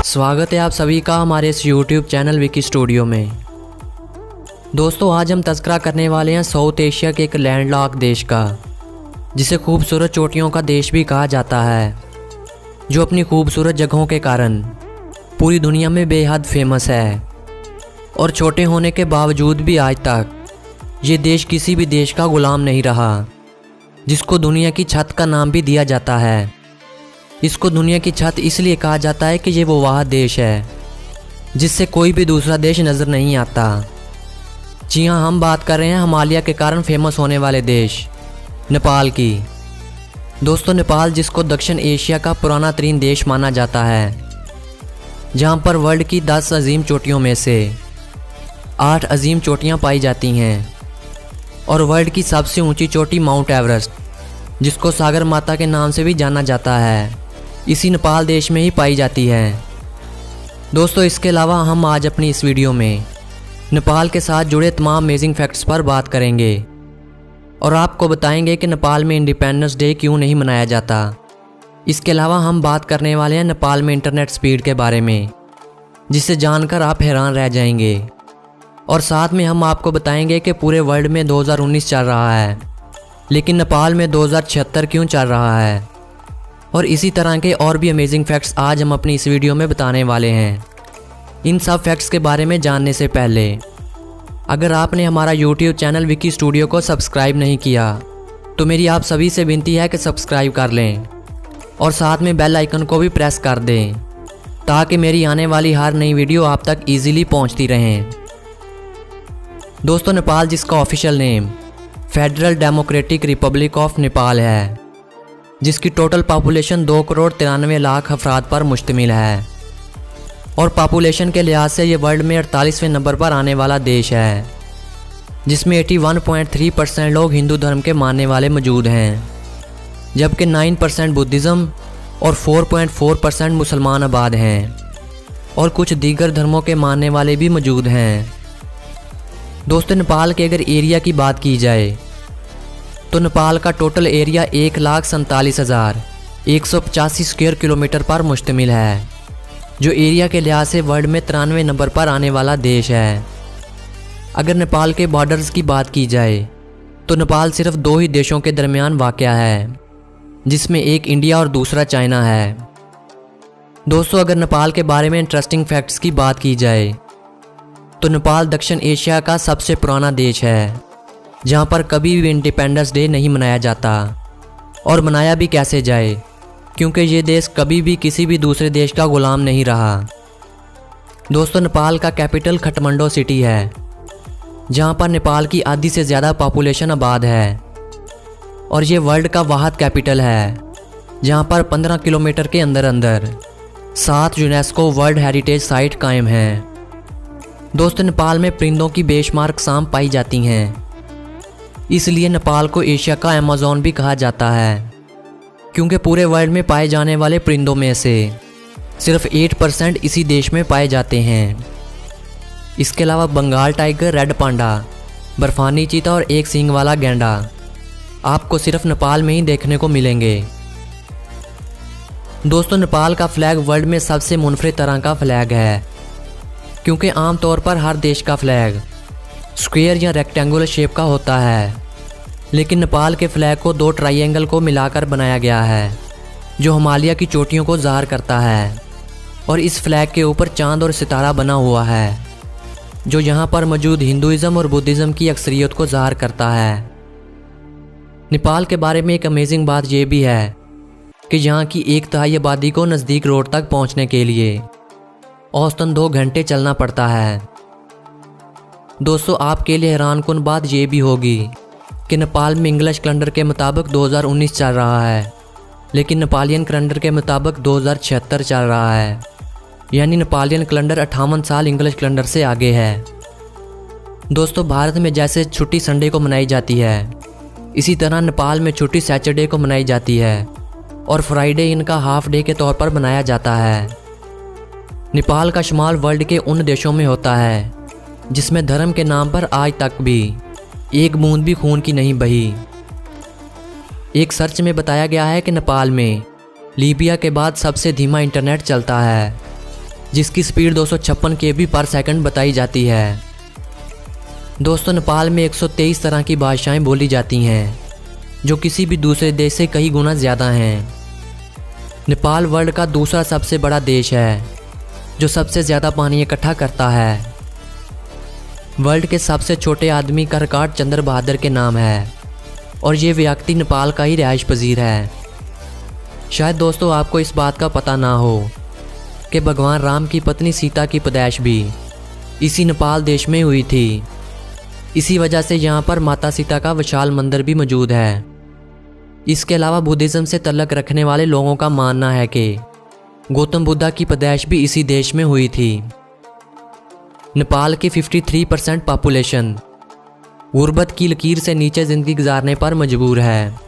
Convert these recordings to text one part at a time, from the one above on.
स्वागत है आप सभी का हमारे इस YouTube चैनल विकी स्टूडियो में। दोस्तों, आज हम तज़किरा करने वाले हैं साउथ एशिया के एक लैंडलॉक देश का, जिसे खूबसूरत चोटियों का देश भी कहा जाता है, जो अपनी खूबसूरत जगहों के कारण पूरी दुनिया में बेहद फेमस है। और छोटे होने के बावजूद भी आज तक ये देश किसी भी देश का गुलाम नहीं रहा, जिसको दुनिया की छत का नाम भी दिया जाता है। इसको दुनिया की छत इसलिए कहा जाता है कि ये वो वह देश है जिससे कोई भी दूसरा देश नज़र नहीं आता। जी हाँ, हम बात कर रहे हैं हिमालय के कारण फेमस होने वाले देश नेपाल की। दोस्तों, नेपाल जिसको दक्षिण एशिया का पुराना तरीन देश माना जाता है, जहाँ पर वर्ल्ड की 10 अजीम चोटियों में से 8 अजीम चोटियाँ पाई जाती हैं। और वर्ल्ड की सबसे ऊंची चोटी माउंट एवरेस्ट, जिसको सागर माता के नाम से भी जाना जाता है, इसी नेपाल देश में ही पाई जाती है। दोस्तों, इसके अलावा हम आज अपनी इस वीडियो में नेपाल के साथ जुड़े तमाम अमेजिंग फैक्ट्स पर बात करेंगे और आपको बताएंगे कि नेपाल में इंडिपेंडेंस डे क्यों नहीं मनाया जाता। इसके अलावा हम बात करने वाले हैं नेपाल में इंटरनेट स्पीड के बारे में, जिसे जानकर आप हैरान रह जाएंगे। और साथ में हम आपको बताएंगे कि पूरे वर्ल्ड में 2019 चल रहा है, लेकिन नेपाल में 2076 क्यों चल रहा है। और इसी तरह के और भी अमेजिंग फैक्ट्स आज हम अपनी इस वीडियो में बताने वाले हैं। इन सब फैक्ट्स के बारे में जानने से पहले अगर आपने हमारा YouTube चैनल विकी स्टूडियो को सब्सक्राइब नहीं किया तो मेरी आप सभी से विनती है कि सब्सक्राइब कर लें और साथ में बेल आइकन को भी प्रेस कर दें, ताकि मेरी आने वाली हर नई वीडियो आप तक ईजिली पहुंचती रहें। दोस्तों, नेपाल जिसका official name federal democratic Republic of Nepal है, जिसकी टोटल पॉपुलेशन 2,93,00,000 अफराद पर मुश्तमिल है। और पॉपुलेशन के लिहाज से ये वर्ल्ड में 48वें नंबर पर आने वाला देश है, जिसमें 81.3% लोग हिंदू धर्म के मानने वाले मौजूद हैं, जबकि 9% बुद्धिज़्म और 4.4% मुसलमान आबाद हैं, और कुछ दीगर धर्मों के मानने वाले भी मौजूद हैं। दोस्तों, नेपाल के अगर एरिया की बात की जाए तो नेपाल का टोटल एरिया 1,47,185 स्क्वायर किलोमीटर पर मुश्तमिल है, जो एरिया के लिहाज से वर्ल्ड में 93वें नंबर पर आने वाला देश है। अगर नेपाल के बॉर्डर्स की बात की जाए तो नेपाल सिर्फ 2 ही देशों के दरमियान वाक़या है, जिसमें एक इंडिया और दूसरा चाइना है। दोस्तों, अगर नेपाल के बारे में इंटरेस्टिंग फैक्ट्स की बात की जाए तो नेपाल दक्षिण एशिया का सबसे पुराना देश है, जहां पर कभी भी इंडिपेंडेंस डे नहीं मनाया जाता। और मनाया भी कैसे जाए, क्योंकि ये देश कभी भी किसी भी दूसरे देश का गुलाम नहीं रहा। दोस्तों, नेपाल का कैपिटल काठमांडू सिटी है, जहां पर नेपाल की आधी से ज़्यादा पॉपुलेशन आबाद है। और ये वर्ल्ड का वाहिद कैपिटल है जहां पर 15 किलोमीटर के अंदर अंदर 7 यूनेस्को वर्ल्ड हेरिटेज साइट कायम हैं। दोस्तों, नेपाल में परिंदों की बेशुमार अक़साम पाई जाती हैं, इसलिए नेपाल को एशिया का अमेज़न भी कहा जाता है, क्योंकि पूरे वर्ल्ड में पाए जाने वाले परिंदों में से सिर्फ 8% इसी देश में पाए जाते हैं। इसके अलावा बंगाल टाइगर, रेड पांडा, बर्फानी चीता और एक सींग वाला गैंडा आपको सिर्फ नेपाल में ही देखने को मिलेंगे। दोस्तों, नेपाल का फ्लैग वर्ल्ड में सबसे मुनफरिद तरह का फ्लैग है, क्योंकि आमतौर पर हर देश का फ्लैग स्क्वायर या रेक्टेंगुलर शेप का होता है, लेकिन नेपाल के फ्लैग को 2 ट्रायंगल को मिलाकर बनाया गया है, जो हिमालय की चोटियों को ज़ाहिर करता है। और इस फ्लैग के ऊपर चांद और सितारा बना हुआ है, जो यहाँ पर मौजूद हिंदुइज़्म और बुद्धिज़्म की अक्सरियत को ज़ाहिर करता है। नेपाल के बारे में एक अमेजिंग बात यह भी है कि यहाँ की 1/3 आबादी को नज़दीक रोड तक पहुँचने के लिए औसतन 2 घंटे चलना पड़ता है। दोस्तों, आपके लिए हैरानकुन बात यह भी होगी कि नेपाल में इंग्लिश कैलेंडर के मुताबिक 2019 चल रहा है, लेकिन नेपालियन कैलेंडर के मुताबिक 2076 चल रहा है। यानी नेपालियन कैलेंडर 58 साल इंग्लिश कैलेंडर से आगे है। दोस्तों, भारत में जैसे छुट्टी संडे को मनाई जाती है, इसी तरह नेपाल में छुट्टी सैटरडे को मनाई जाती है और फ्राइडे इनका हाफ डे के तौर पर मनाया जाता है। नेपाल का शुमार वर्ल्ड के उन देशों में होता है जिसमें धर्म के नाम पर आज तक भी एक बूंद भी खून की नहीं बही। एक सर्च में बताया गया है कि नेपाल में लीबिया के बाद सबसे धीमा इंटरनेट चलता है, जिसकी स्पीड 256 KB पर सेकंड बताई जाती है। दोस्तों, नेपाल में 123 तरह की भाषाएं बोली जाती हैं, जो किसी भी दूसरे देश से कई गुना ज़्यादा हैं। नेपाल वर्ल्ड का दूसरा सबसे बड़ा देश है, जो सबसे ज़्यादा पानी इकट्ठा करता है। वर्ल्ड के सबसे छोटे आदमी का रिकॉर्ड चंद्र बहादुर के नाम है और ये व्यक्ति नेपाल का ही रिहाइश पजीर है। शायद दोस्तों आपको इस बात का पता ना हो कि भगवान राम की पत्नी सीता की पैदाइश भी इसी नेपाल देश में हुई थी। इसी वजह से यहाँ पर माता सीता का विशाल मंदिर भी मौजूद है। इसके अलावा बुद्धिज़्म से तल्लक रखने वाले लोगों का मानना है कि गौतम बुद्धा की पैदाइश भी इसी देश में हुई थी। नेपाल की 53% पॉपुलेशन गुर्बत की लकीर से नीचे ज़िंदगी गुजारने पर मजबूर है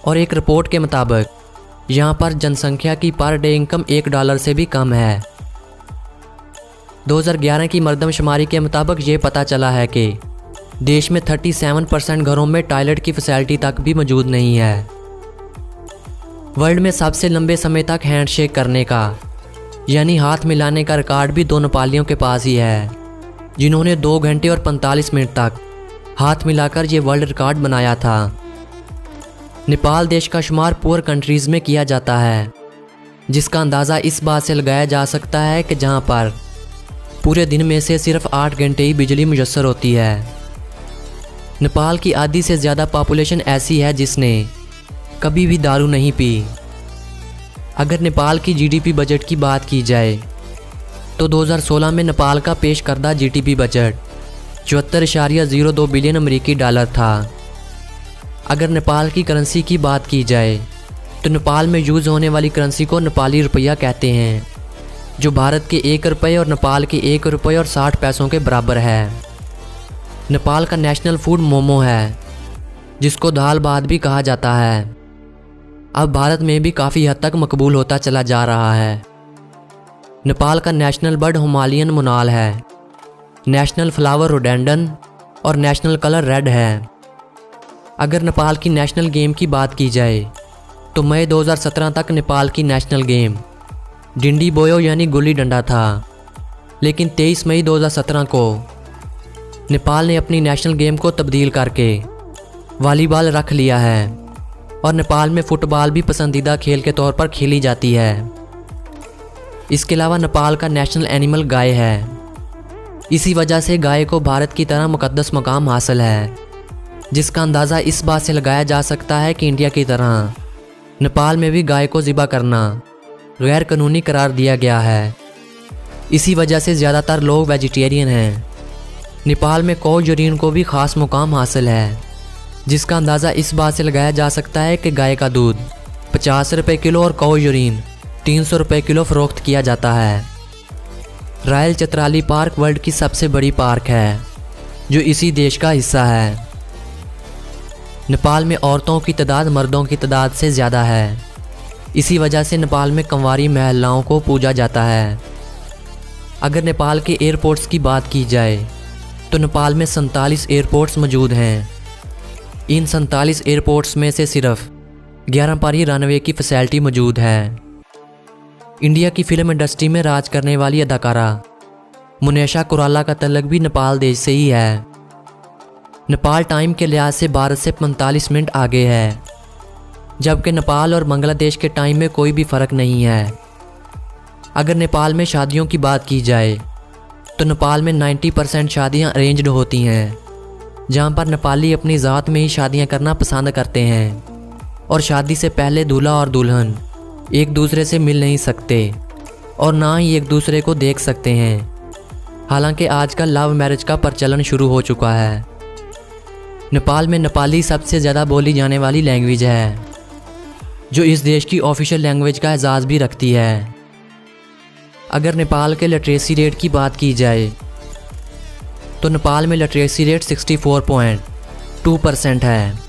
और एक रिपोर्ट के मुताबिक यहाँ पर जनसंख्या की पर डे इनकम $1 से भी कम है। 2011 की मरदमशुमारी के मुताबिक ये पता चला है कि देश में 37% घरों में टॉयलेट की फैसिलिटी तक भी मौजूद नहीं है। वर्ल्ड में सबसे लंबे समय तक हैंडशेक करने का यानी हाथ मिलाने का रिकॉर्ड भी 2 नेपालियों के पास ही है, जिन्होंने 2 घंटे और 45 मिनट तक हाथ मिलाकर ये वर्ल्ड रिकॉर्ड बनाया था। नेपाल देश का शुमार पुअर कंट्रीज़ में किया जाता है, जिसका अंदाज़ा इस बात से लगाया जा सकता है कि जहाँ पर पूरे दिन में से सिर्फ 8 घंटे ही बिजली मुयस्सर होती है। नेपाल की आधी से ज़्यादा पॉपुलेशन ऐसी है जिसने कभी भी दारू नहीं पी। अगर नेपाल की जीडीपी बजट की बात की जाए तो 2016 में नेपाल का पेश करदा जीडीपी बजट 74.02 बिलियन अमेरिकी डॉलर था। अगर नेपाल की करेंसी की बात की जाए तो नेपाल में यूज़ होने वाली करेंसी को नेपाली रुपया कहते हैं, जो भारत के 1 रुपये और नेपाल के 1 रुपये और 60 पैसों के बराबर है। नेपाल का नेशनल फूड मोमो है, जिसको दाल भात भी कहा जाता है। अब भारत में भी काफ़ी हद तक मकबूल होता चला जा रहा है। नेपाल का नेशनल बर्ड हिमालयन मोनाल है, नेशनल फ्लावर रोडेंडन और नेशनल कलर रेड है। अगर नेपाल की नेशनल गेम की बात की जाए तो मई 2017 तक नेपाल की नेशनल गेम डिंडी बोयो यानी गुल्ली डंडा था, लेकिन 23 मई 2017 को नेपाल ने अपनी नेशनल गेम को तब्दील करके वॉलीबॉल रख लिया है और नेपाल में फ़ुटबॉल भी पसंदीदा खेल के तौर पर खेली जाती है। इसके अलावा नेपाल का नेशनल एनिमल गाय है। इसी वजह से गाय को भारत की तरह मुकद्दस मकाम हासिल है, जिसका अंदाज़ा इस बात से लगाया जा सकता है कि इंडिया की तरह नेपाल में भी गाय को ज़िबा करना गैर कानूनी करार दिया गया है। इसी वजह से ज़्यादातर लोग वेजिटेरियन हैं। नेपाल में कौ यूरिन को भी ख़ास मुकाम हासिल है, जिसका अंदाज़ा इस बात से लगाया जा सकता है कि गाय का दूध 50 रुपये किलो और कौ यूरिन 300 रुपये किलो फ़रोख्त किया जाता है। रॉयल चित्राली पार्क वर्ल्ड की सबसे बड़ी पार्क है, जो इसी देश का हिस्सा है। नेपाल में औरतों की तादाद मर्दों की तादाद से ज़्यादा है। इसी वजह से नेपाल में कंवारी महिलाओं को पूजा जाता है। अगर नेपाल के एयरपोर्ट्स की बात की जाए तो नेपाल में 47 एयरपोर्ट्स मौजूद हैं। इन 47 एयरपोर्ट्स में से सिर्फ 11 पर ही रनवे की फैसिलिटी मौजूद है। इंडिया की फिल्म इंडस्ट्री में राज करने वाली अदाकारा मुनेशा कुराला का तल्लक भी नेपाल देश से ही है। नेपाल टाइम के लिहाज से भारत से 45 मिनट आगे है, जबकि नेपाल और बांग्लादेश के टाइम में कोई भी फ़र्क नहीं है। अगर नेपाल में शादियों की बात की जाए तो नेपाल में 90% शादियां अरेंज्ड होती हैं, जहां पर नेपाली अपनी ज़ात में ही शादियां करना पसंद करते हैं और शादी से पहले दूल्हा और दुल्हन एक दूसरे से मिल नहीं सकते और ना ही एक दूसरे को देख सकते हैं। हालांकि आजकल लव मैरिज का प्रचलन शुरू हो चुका है। नेपाल में नेपाली सबसे ज़्यादा बोली जाने वाली लैंग्वेज है, जो इस देश की ऑफिशियल लैंग्वेज का एजाज़ भी रखती है। अगर नेपाल के लिटरेसी रेट की बात की जाए तो नेपाल में लिटरेसी रेट 64.2% है,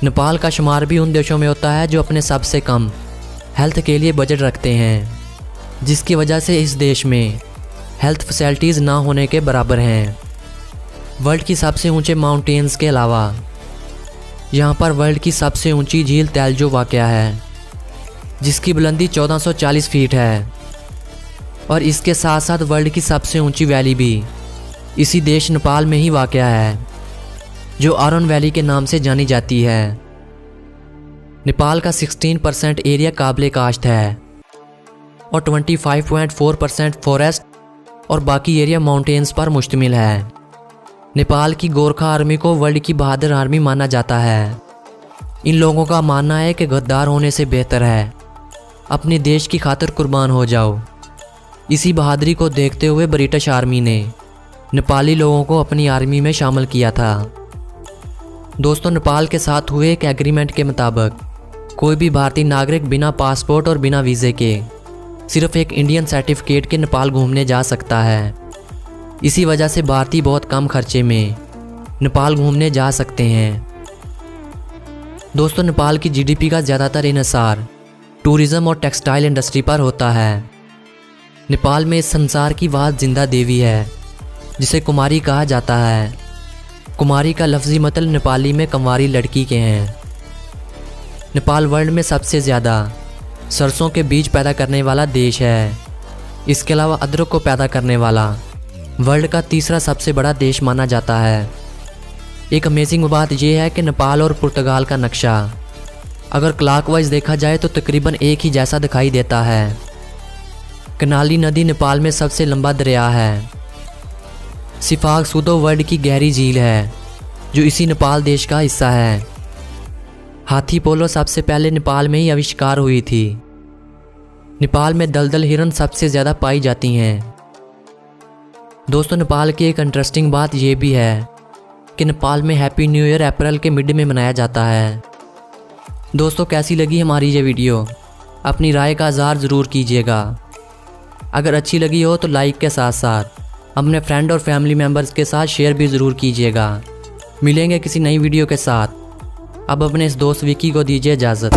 नेपाल का शुमार भी उन देशों में होता है जो अपने सबसे कम हेल्थ के लिए बजट रखते हैं, जिसकी वजह से इस देश में हेल्थ फैसिलिटीज़ ना होने के बराबर हैं। वर्ल्ड की सबसे ऊंचे माउंटेन्स के अलावा यहाँ पर वर्ल्ड की सबसे ऊंची झील तेलजो वाक़या है, जिसकी बुलंदी 1440 फीट है। और इसके साथ साथ वर्ल्ड की सबसे ऊंची वैली भी इसी देश नेपाल में ही वाक़या है, जो आरोन वैली के नाम से जानी जाती है। नेपाल का 16% एरिया काबिले काश्त है और 25.4% फॉरेस्ट और बाकी एरिया माउंटेन्स पर मुश्तमिल है। नेपाल की गोरखा आर्मी को वर्ल्ड की बहादुर आर्मी माना जाता है। इन लोगों का मानना है कि गद्दार होने से बेहतर है अपने देश की खातिर कुर्बान हो जाओ। इसी बहादुरी को देखते हुए ब्रिटिश आर्मी ने नेपाली लोगों को अपनी आर्मी में शामिल किया था। दोस्तों, नेपाल के साथ हुए एक एग्रीमेंट के मुताबिक कोई भी भारतीय नागरिक बिना पासपोर्ट और बिना वीज़े के सिर्फ एक इंडियन सर्टिफिकेट के नेपाल घूमने जा सकता है। इसी वजह से भारतीय बहुत कम खर्चे में नेपाल घूमने जा सकते हैं। दोस्तों, नेपाल की जीडीपी का ज़्यादातर इन्हिसार टूरिज़्म और टेक्सटाइल इंडस्ट्री पर होता है। नेपाल में इस संसार की वाद जिंदा देवी है, जिसे कुमारी कहा जाता है। कुमारी का लफ्ज़ी मतलब नेपाली में कंवारी लड़की के हैं। नेपाल वर्ल्ड में सबसे ज़्यादा सरसों के बीज पैदा करने वाला देश है। इसके अलावा अदरक को पैदा करने वाला वर्ल्ड का तीसरा सबसे बड़ा देश माना जाता है। एक अमेजिंग बात यह है कि नेपाल और पुर्तगाल का नक्शा अगर क्लॉकवाइज देखा जाए तो तकरीबन एक ही जैसा दिखाई देता है। कर्णाली नदी नेपाल में सबसे लंबा दरिया है। सिफाग सूदो वर्ल्ड की गहरी झील है, जो इसी नेपाल देश का हिस्सा है। हाथी पोलो सबसे पहले नेपाल में ही आविष्कार हुई थी। नेपाल में दलदल हिरन सबसे ज़्यादा पाई जाती हैं। दोस्तों, नेपाल की एक इंटरेस्टिंग बात यह भी है कि नेपाल में हैप्पी न्यू ईयर अप्रैल के मिड में मनाया जाता है। दोस्तों, कैसी लगी हमारी ये वीडियो? अपनी राय का इज़हार ज़रूर कीजिएगा। अगर अच्छी लगी हो तो लाइक के साथ साथ अपने फ्रेंड और फैमिली मेम्बर्स के साथ शेयर भी ज़रूर कीजिएगा। मिलेंगे किसी नई वीडियो के साथ। अब अपने इस दोस्त विकी को दीजिए इजाज़त।